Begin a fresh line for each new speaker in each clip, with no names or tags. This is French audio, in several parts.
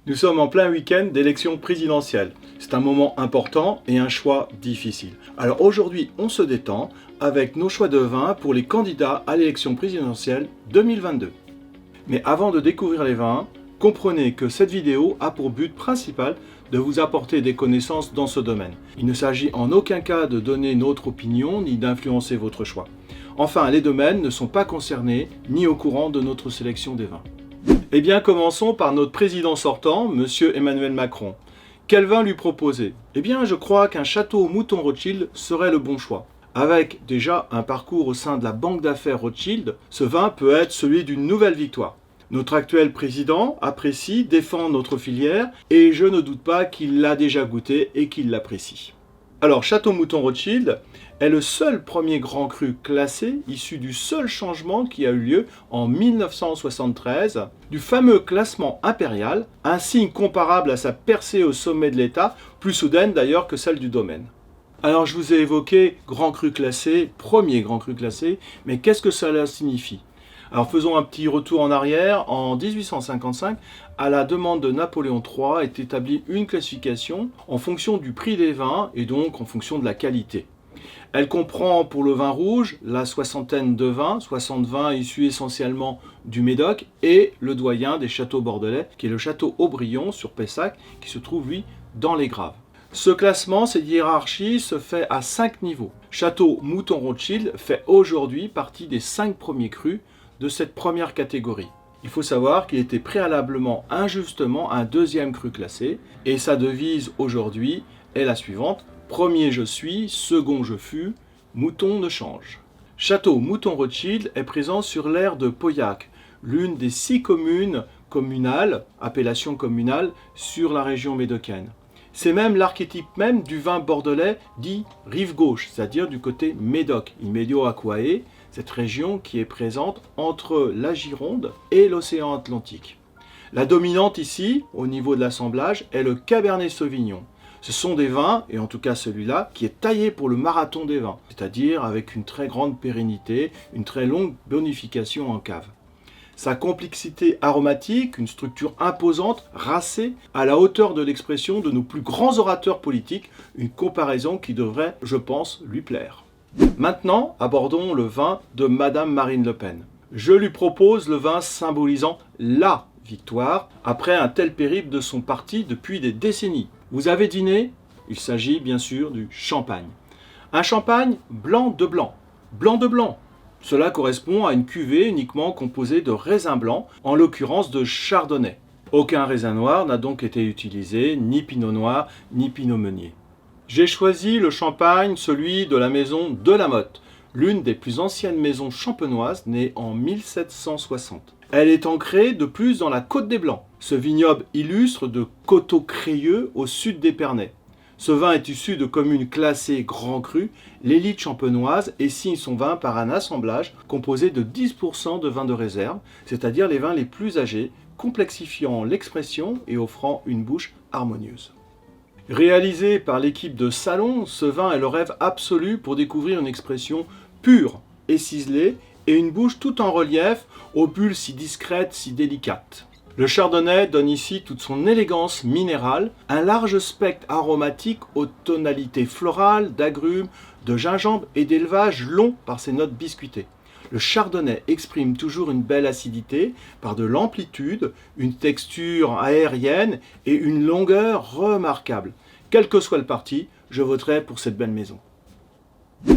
Nous sommes en plein week-end d'élection présidentielle. C'est un moment important et un choix difficile. Alors aujourd'hui, on se détend avec nos choix de vins pour les candidats à l'élection présidentielle 2022. Mais avant de découvrir les vins, comprenez que cette vidéo a pour but principal de vous apporter des connaissances dans ce domaine. Il ne s'agit en aucun cas de donner notre opinion ni d'influencer votre choix. Enfin, les domaines ne sont pas concernés ni au courant de notre sélection des vins. Eh bien, commençons par notre président sortant, M. Emmanuel Macron. Quel vin lui proposer? Eh bien, je crois qu'un château Mouton Rothschild serait le bon choix. Avec déjà un parcours au sein de la banque d'affaires Rothschild, ce vin peut être celui d'une nouvelle victoire. Notre actuel président apprécie, défend notre filière et je ne doute pas qu'il l'a déjà goûté et qu'il l'apprécie. Alors, Château Mouton Rothschild est le seul premier grand cru classé issu du seul changement qui a eu lieu en 1973 du fameux classement impérial, un signe comparable à sa percée au sommet de l'État, plus soudaine d'ailleurs que celle du domaine. Alors, je vous ai évoqué grand cru classé, premier grand cru classé, mais qu'est-ce que cela signifie ? Alors faisons un petit retour en arrière. En 1855, à la demande de Napoléon III, est établie une classification en fonction du prix des vins et donc en fonction de la qualité. Elle comprend pour le vin rouge la soixantaine de vins, 60 vins issus essentiellement du Médoc, et le doyen des châteaux bordelais, qui est le château Aubryon sur Pessac, qui se trouve lui dans les Graves. Ce classement, cette hiérarchie se fait à 5 niveaux. Château Mouton Rothschild fait aujourd'hui partie des 5 premiers crus de cette première catégorie. Il faut savoir qu'il était préalablement injustement un deuxième cru classé et sa devise aujourd'hui est la suivante: premier je suis, second je fus, mouton ne change. Château Mouton Rothschild est présent sur l'aire de Pauillac, l'une des 6 communes communales, appellation communale, sur la région médocaine. C'est même l'archétype même du vin bordelais dit rive gauche, c'est-à-dire du côté Médoc, in medio aquae, cette région qui est présente entre la Gironde et l'océan Atlantique. La dominante ici, au niveau de l'assemblage, est le Cabernet Sauvignon. Ce sont des vins, et en tout cas celui-là, qui est taillé pour le marathon des vins, c'est-à-dire avec une très grande pérennité, une très longue bonification en cave. Sa complexité aromatique, une structure imposante, racée, à la hauteur de l'expression de nos plus grands orateurs politiques, une comparaison qui devrait, je pense, lui plaire. Maintenant, abordons le vin de Madame Marine Le Pen. Je lui propose le vin symbolisant la victoire après un tel périple de son parti depuis des décennies. Vous avez deviné ? Il s'agit bien sûr du champagne. Un champagne blanc de blanc. Blanc de blanc. Cela correspond à une cuvée uniquement composée de raisins blancs, en l'occurrence de chardonnay. Aucun raisin noir n'a donc été utilisé, ni pinot noir, ni pinot meunier. J'ai choisi le champagne, celui de la maison de la Motte, l'une des plus anciennes maisons champenoises, née en 1760. Elle est ancrée de plus dans la Côte des Blancs, ce vignoble illustre de Coteau-Crayeux au sud d'Épernay. Ce vin est issu de communes classées Grand Cru, l'élite champenoise, et signe son vin par un assemblage composé de 10% de vins de réserve, c'est-à-dire les vins les plus âgés, complexifiant l'expression et offrant une bouche harmonieuse. Réalisé par l'équipe de Salon, ce vin est le rêve absolu pour découvrir une expression pure et ciselée et une bouche tout en relief, aux bulles si discrètes, si délicates. Le chardonnay donne ici toute son élégance minérale, un large spectre aromatique aux tonalités florales, d'agrumes, de gingembre et d'élevage long par ses notes biscuitées. Le chardonnay exprime toujours une belle acidité par de l'amplitude, une texture aérienne et une longueur remarquable. Quel que soit le parti, je voterai pour cette belle maison.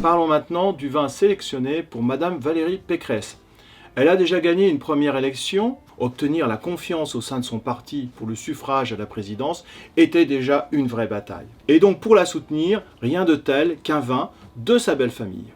Parlons maintenant du vin sélectionné pour Madame Valérie Pécresse. Elle a déjà gagné une première élection. Obtenir la confiance au sein de son parti pour le suffrage à la présidence était déjà une vraie bataille. Et donc pour la soutenir, rien de tel qu'un vin de sa belle famille.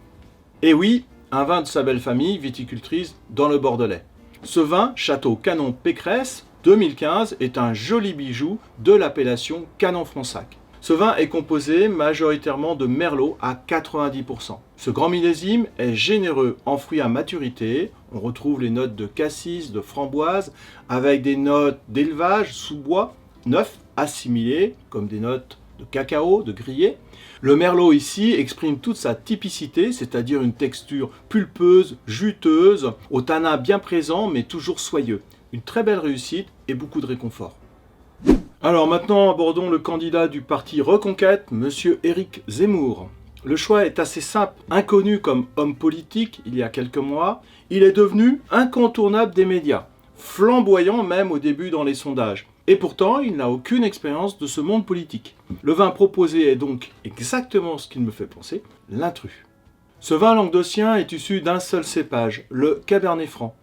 Et oui, un vin de sa belle famille, viticultrice dans le Bordelais. Ce vin, Château Canon Pécresse 2015, est un joli bijou de l'appellation Canon-Fronsac. Ce vin est composé majoritairement de merlot à 90%. Ce grand millésime est généreux en fruits à maturité. On retrouve les notes de cassis, de framboise, avec des notes d'élevage sous bois, neuf, assimilées, comme des notes de cacao, de grillé. Le merlot ici exprime toute sa typicité, c'est-à-dire une texture pulpeuse, juteuse, au tanin bien présent mais toujours soyeux. Une très belle réussite et beaucoup de réconfort. Alors maintenant, abordons le candidat du parti Reconquête, Monsieur Éric Zemmour. Le choix est assez simple. Inconnu comme homme politique il y a quelques mois, il est devenu incontournable des médias, flamboyant même au début dans les sondages. Et pourtant, il n'a aucune expérience de ce monde politique. Le vin proposé est donc exactement ce qu'il me fait penser, l'intrus. Ce vin languedocien est issu d'un seul cépage, le Cabernet Franc.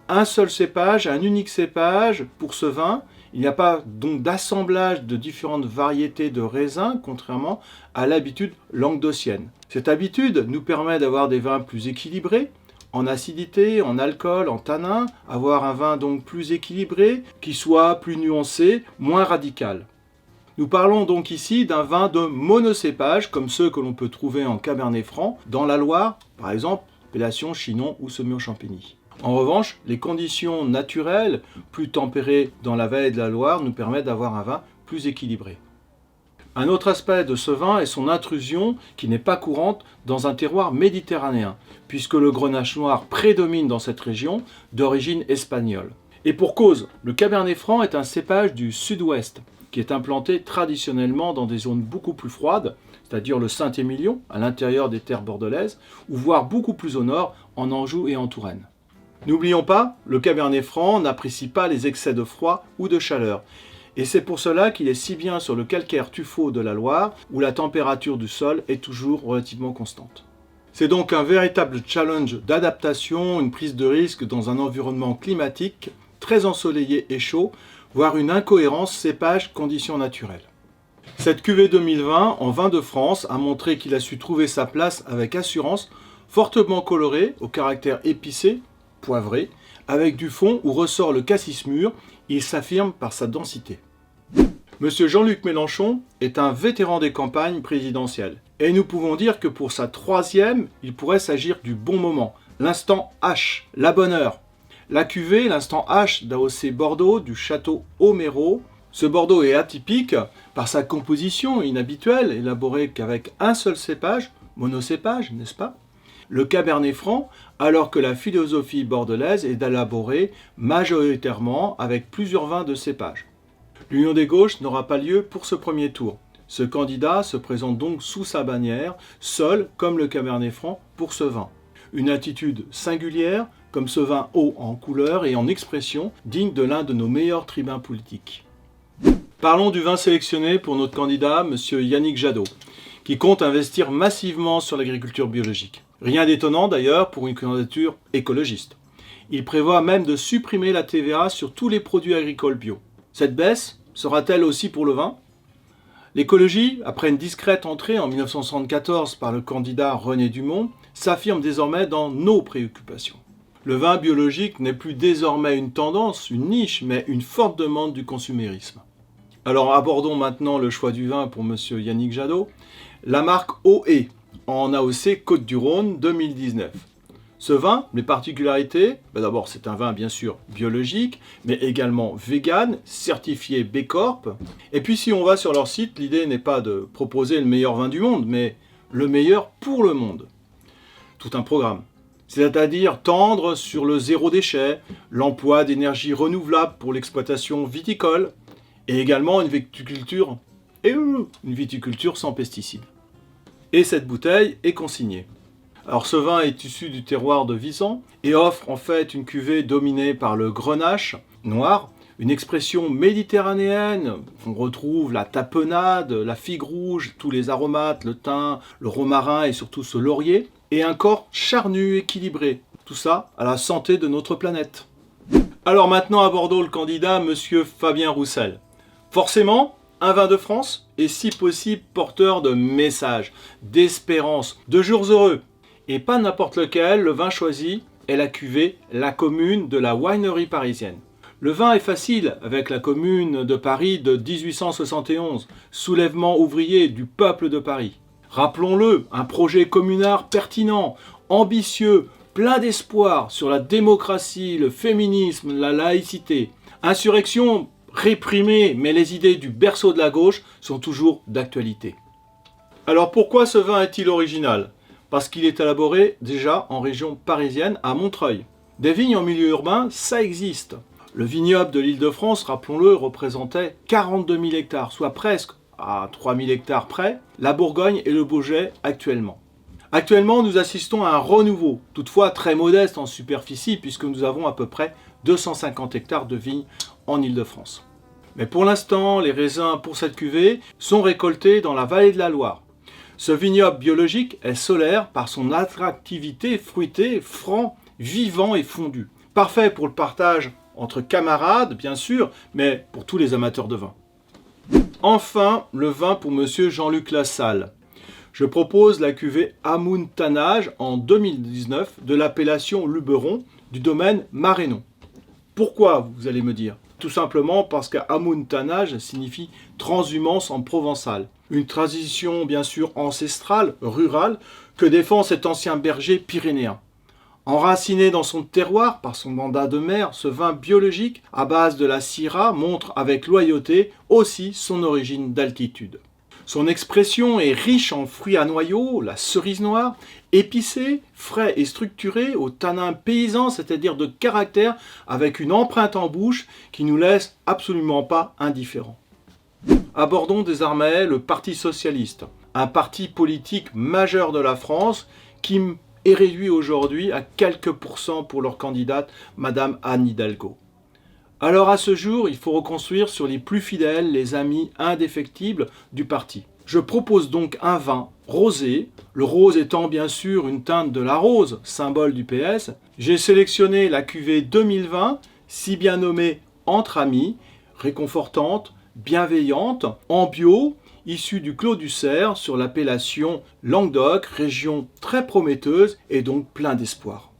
Un seul cépage, un unique cépage pour ce vin. Il n'y a pas donc d'assemblage de différentes variétés de raisins, contrairement à l'habitude languedocienne. Cette habitude nous permet d'avoir des vins plus équilibrés, en acidité, en alcool, en tanin, avoir un vin donc plus équilibré, qui soit plus nuancé, moins radical. Nous parlons donc ici d'un vin de monocépage, comme ceux que l'on peut trouver en Cabernet Franc, dans la Loire, par exemple, appellation Chinon ou Semur-Champigny. En revanche, les conditions naturelles, plus tempérées dans la vallée de la Loire, nous permettent d'avoir un vin plus équilibré. Un autre aspect de ce vin est son intrusion qui n'est pas courante dans un terroir méditerranéen, puisque le grenache noir prédomine dans cette région d'origine espagnole. Et pour cause, le Cabernet Franc est un cépage du sud-ouest, qui est implanté traditionnellement dans des zones beaucoup plus froides, c'est-à-dire le Saint-Émilion, à l'intérieur des terres bordelaises, ou voire beaucoup plus au nord, en Anjou et en Touraine. N'oublions pas, le Cabernet Franc n'apprécie pas les excès de froid ou de chaleur. Et c'est pour cela qu'il est si bien sur le calcaire tuffeau de la Loire, où la température du sol est toujours relativement constante. C'est donc un véritable challenge d'adaptation, une prise de risque dans un environnement climatique très ensoleillé et chaud, voire une incohérence cépage-conditions naturelles. Cette cuvée 2020 en vin de France a montré qu'il a su trouver sa place avec assurance, fortement coloré, au caractère épicé, poivré, avec du fond où ressort le cassis mûr, il s'affirme par sa densité. Monsieur Jean-Luc Mélenchon est un vétéran des campagnes présidentielles. Et nous pouvons dire que pour sa troisième, il pourrait s'agir du bon moment, l'instant H, la bonne heure. La cuvée, l'instant H d'AOC Bordeaux du château Auméro. Ce Bordeaux est atypique par sa composition inhabituelle, élaborée qu'avec un seul cépage, monocépage, n'est-ce pas ? Le Cabernet Franc, alors que la philosophie bordelaise est d'élaborer majoritairement avec plusieurs vins de cépage. L'union des gauches n'aura pas lieu pour ce premier tour. Ce candidat se présente donc sous sa bannière, seul comme le Cabernet Franc pour ce vin. Une attitude singulière, comme ce vin haut en couleur et en expression, digne de l'un de nos meilleurs tribuns politiques. Parlons du vin sélectionné pour notre candidat, M. Yannick Jadot, qui compte investir massivement sur l'agriculture biologique. Rien d'étonnant d'ailleurs pour une candidature écologiste. Il prévoit même de supprimer la TVA sur tous les produits agricoles bio. Cette baisse sera-t-elle aussi pour le vin ? L'écologie, après une discrète entrée en 1974 par le candidat René Dumont, s'affirme désormais dans nos préoccupations. Le vin biologique n'est plus désormais une tendance, une niche, mais une forte demande du consumérisme. Alors abordons maintenant le choix du vin pour M. Yannick Jadot. La marque OE en AOC Côtes-du-Rhône 2019. Ce vin, les particularités, d'abord c'est un vin bien sûr biologique, mais également vegan, certifié B Corp. Et puis si on va sur leur site, l'idée n'est pas de proposer le meilleur vin du monde, mais le meilleur pour le monde. Tout un programme. C'est-à-dire tendre sur le zéro déchet, l'emploi d'énergie renouvelable pour l'exploitation viticole, et également une viticulture sans pesticides. Et cette bouteille est consignée. Alors ce vin est issu du terroir de Visan et offre en fait une cuvée dominée par le grenache noir, une expression méditerranéenne. On retrouve la tapenade, la figue rouge, tous les aromates, le thym, le romarin et surtout ce laurier, et un corps charnu, équilibré. Tout ça à la santé de notre planète. Alors maintenant abordons le candidat Monsieur Fabien Roussel. Forcément, un vin de France est si possible porteur de messages, d'espérance, de jours heureux. Et pas n'importe lequel, le vin choisi est la cuvée La Commune de la winery parisienne. Le vin est facile avec la Commune de Paris de 1871, soulèvement ouvrier du peuple de Paris. Rappelons-le, un projet communard pertinent, ambitieux, plein d'espoir sur la démocratie, le féminisme, la laïcité. Insurrection réprimée, mais les idées du berceau de la gauche sont toujours d'actualité. Alors pourquoi ce vin est-il original ? Parce qu'il est élaboré déjà en région parisienne à Montreuil. Des vignes en milieu urbain, ça existe. Le vignoble de l'Île-de-France, rappelons-le, représentait 42 000 hectares, soit presque à 3 000 hectares près, la Bourgogne et le Beaujolais actuellement. Actuellement, nous assistons à un renouveau, toutefois très modeste en superficie, puisque nous avons à peu près 250 hectares de vignes en Île-de-France. Mais pour l'instant, les raisins pour cette cuvée sont récoltés dans la vallée de la Loire. Ce vignoble biologique est solaire par son attractivité fruitée, franc, vivant et fondu. Parfait pour le partage entre camarades, bien sûr, mais pour tous les amateurs de vin. Enfin, le vin pour monsieur Jean-Luc Lassalle. Je propose la cuvée Amoun-Tannage en 2019 de l'appellation Luberon du domaine Marénon. Pourquoi, vous allez me dire? Tout simplement parce qu'Amoun-Tannage signifie transhumance en provençal. Une tradition bien sûr ancestrale, rurale, que défend cet ancien berger pyrénéen. Enraciné dans son terroir par son mandat de maire, ce vin biologique à base de la Syrah montre avec loyauté aussi son origine d'altitude. Son expression est riche en fruits à noyaux, la cerise noire, épicé, frais et structuré, au tanin paysan, c'est-à-dire de caractère, avec une empreinte en bouche qui nous laisse absolument pas indifférents. Abordons désormais le Parti socialiste, un parti politique majeur de la France qui est réduit aujourd'hui à quelques pourcents pour leur candidate, Madame Anne Hidalgo. Alors à ce jour, il faut reconstruire sur les plus fidèles, les amis indéfectibles du parti. Je propose donc un vin rosé, le rose étant bien sûr une teinte de la rose, symbole du PS. J'ai sélectionné la cuvée 2020, si bien nommée Entre Amis, réconfortante, bienveillante, en bio, issue du Clos du Cerf sur l'appellation Languedoc, région très prometteuse et donc plein d'espoir.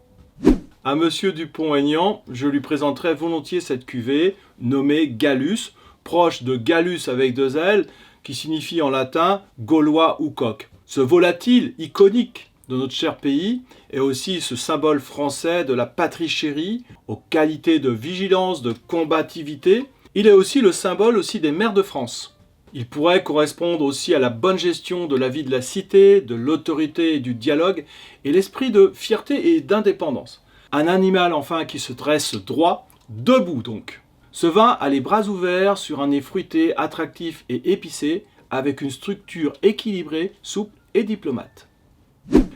À Monsieur Dupont-Aignan, je lui présenterai volontiers cette cuvée nommée Gallus, proche de Gallus avec deux L, qui signifie en latin gaulois ou coq. Ce volatile iconique de notre cher pays est aussi ce symbole français de la patrie chérie, aux qualités de vigilance, de combativité. Il est aussi le symbole aussi des mers de France. Il pourrait correspondre aussi à la bonne gestion de la vie de la cité, de l'autorité et du dialogue, et l'esprit de fierté et d'indépendance. Un animal enfin qui se dresse droit, debout donc. Ce vin a les bras ouverts sur un nez fruité, attractif et épicé, avec une structure équilibrée, souple et diplomate.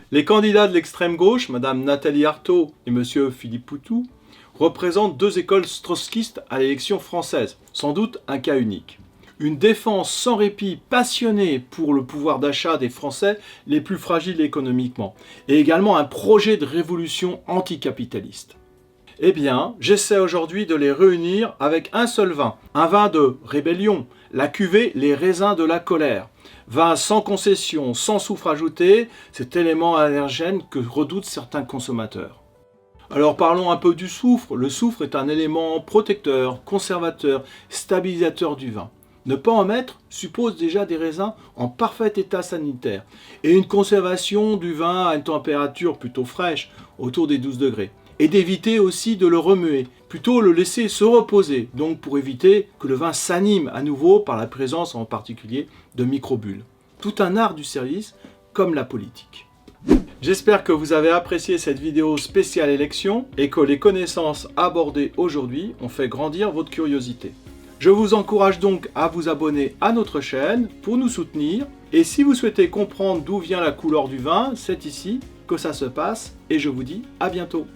Les candidats de l'extrême gauche, Madame Nathalie Arthaud et Monsieur Philippe Poutou, représentent deux écoles trotskistes à l'élection française, sans doute un cas unique. Une défense sans répit passionnée pour le pouvoir d'achat des Français les plus fragiles économiquement, et également un projet de révolution anticapitaliste. Eh bien, j'essaie aujourd'hui de les réunir avec un seul vin, un vin de rébellion, la cuvée Les Raisins de la Colère. Vin sans concession, sans soufre ajouté, cet élément allergène que redoutent certains consommateurs. Alors parlons un peu du soufre. Le soufre est un élément protecteur, conservateur, stabilisateur du vin. Ne pas en mettre suppose déjà des raisins en parfait état sanitaire et une conservation du vin à une température plutôt fraîche, autour des 12 degrés. Et d'éviter aussi de le remuer, plutôt le laisser se reposer, donc pour éviter que le vin s'anime à nouveau par la présence en particulier de microbules. Tout un art du service, comme la politique. J'espère que vous avez apprécié cette vidéo spéciale élection et que les connaissances abordées aujourd'hui ont fait grandir votre curiosité. Je vous encourage donc à vous abonner à notre chaîne pour nous soutenir. Et si vous souhaitez comprendre d'où vient la couleur du vin, c'est ici que ça se passe. Et je vous dis à bientôt.